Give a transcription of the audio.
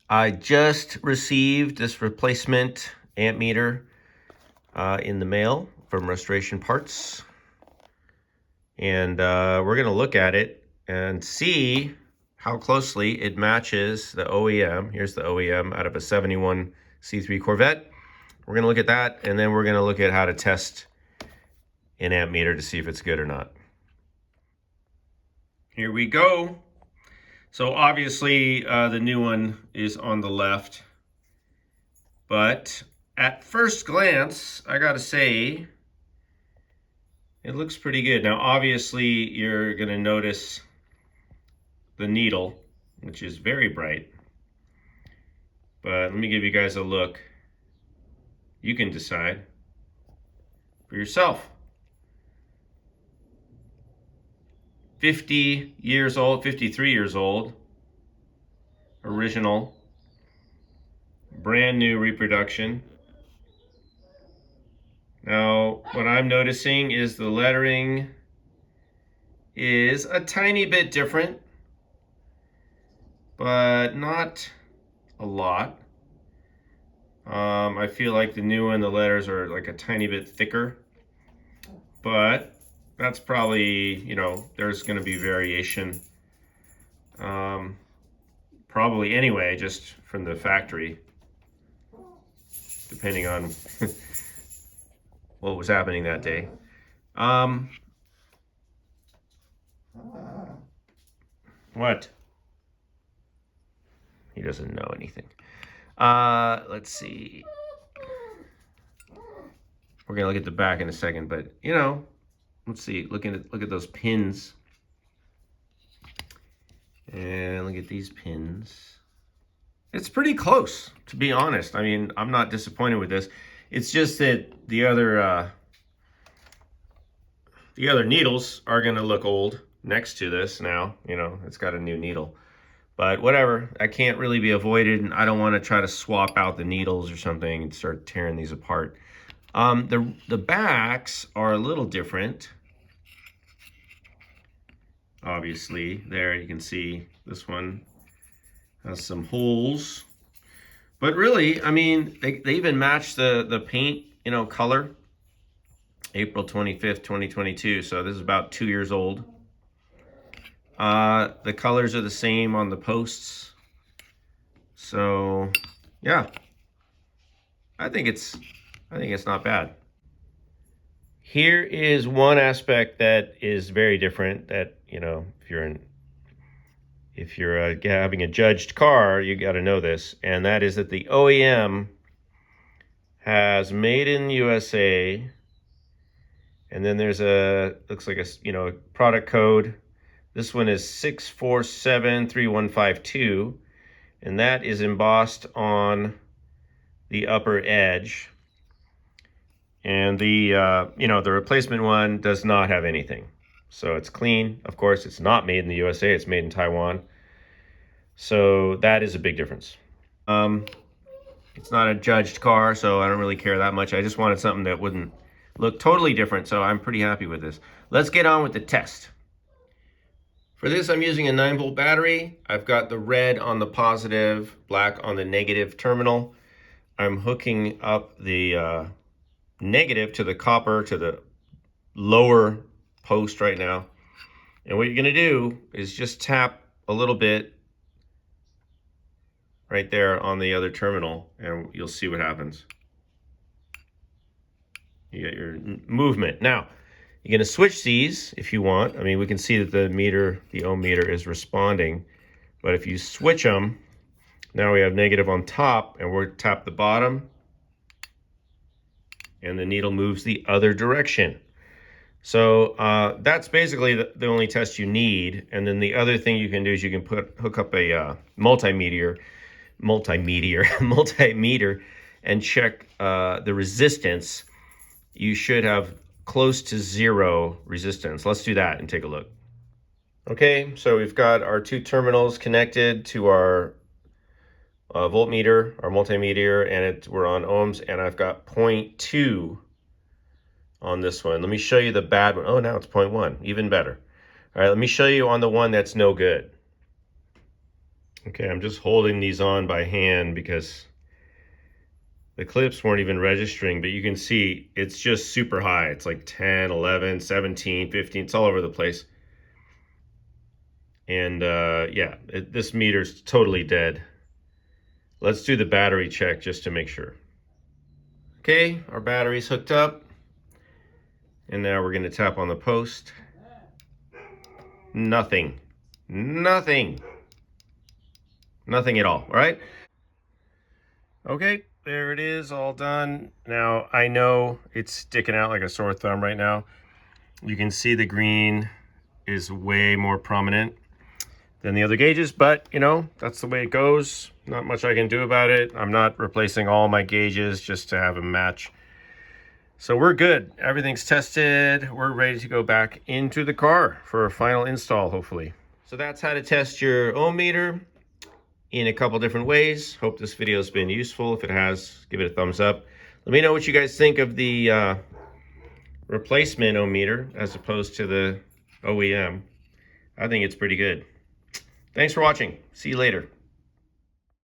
I just received this replacement ammeter in the mail from Restoration Parts. And we're going to look at it and see how closely it matches the OEM. Here's the OEM out of a 71 C3 Corvette. We're going to look at that, and then we're going to look at how to test an ammeter to see if it's good or not. Here we go. So obviously the new one is on the left, but at first glance, I gotta say, it looks pretty good. Now obviously you're gonna notice the needle, which is very bright, but let me give you guys a look. You can decide for yourself. 50 years old, 53 years old, original, brand new reproduction. Now, what I'm noticing is the lettering is a tiny bit different, but not a lot. I feel like the new one, the letters are like a tiny bit thicker, but that's probably, you know, there's going to be variation. Probably anyway, just from the factory, depending on what was happening that day. What? He doesn't know anything. Let's see. We're gonna look at the back in a second, but you know, let's see. Look at those pins, and look at these pins. It's pretty close, to be honest. I mean, I'm not disappointed with this. It's just that the other needles are gonna look old next to this now. You know, it's got a new needle. But whatever, I can't really be avoided, and I don't want to try to swap out the needles or something and start tearing these apart. The backs are a little different. Obviously, there you can see this one has some holes. But really, I mean, they even match the paint, you know, color. April 25th, 2022. So this is about 2 years old. The colors are the same on the posts. So, yeah. I think it's not bad. Here is one aspect that is very different that, you know, if you're having a judged car, you got to know this, and that is that the OEM has made in USA, and then there's looks like a product code. This one is 6473152, and that is embossed on the upper edge. And the the replacement one does not have anything. So it's clean. Of course, it's not made in the USA, it's made in Taiwan. So that is a big difference. It's not a judged car, so I don't really care that much. I just wanted something that wouldn't look totally different, so I'm pretty happy with this. Let's get on with the test. For this, I'm using a 9-volt battery. I've got the red on the positive, black on the negative terminal. I'm hooking up the negative to the copper to the lower post right now. And what you're going to do is just tap a little bit right there on the other terminal, and you'll see what happens. You get your movement. Now, you're going to switch these if you want. I mean, we can see that the ohm meter is responding. But if you switch them, now we have negative on top, and we'll tap the bottom, and the needle moves the other direction. So that's basically the only test you need. And then the other thing you can do is you can hook up a multimeter and check the resistance. You should have close to 0 resistance. Let's do that and take a look. Okay, so we've got our 2 terminals connected to our voltmeter, our multimeter, and we're on ohms, and I've got 0.2 on this one. Let me show you the bad one. Oh, now it's 0.1, even better. All right, let me show you on the one that's no good. Okay, I'm just holding these on by hand because the clips weren't even registering, but you can see it's just super high. It's like 10, 11, 17, 15, it's all over the place. And yeah, this meter's totally dead. Let's do the battery check just to make sure. Okay, our battery's hooked up. And now we're gonna tap on the post. Nothing. Nothing. Nothing at all, all right? Okay, there it is, all done. Now, I know it's sticking out like a sore thumb right now. You can see the green is way more prominent than the other gauges, but you know, that's the way it goes. Not much I can do about it. I'm not replacing all my gauges just to have a match. So we're good. Everything's tested. We're ready to go back into the car for a final install, hopefully. So that's how to test your ohm meter in a couple different ways. Hope this video has been useful. If it has, give it a thumbs up. Let me know what you guys think of the replacement ohm meter as opposed to the OEM. I think it's pretty good. Thanks for watching. See you later.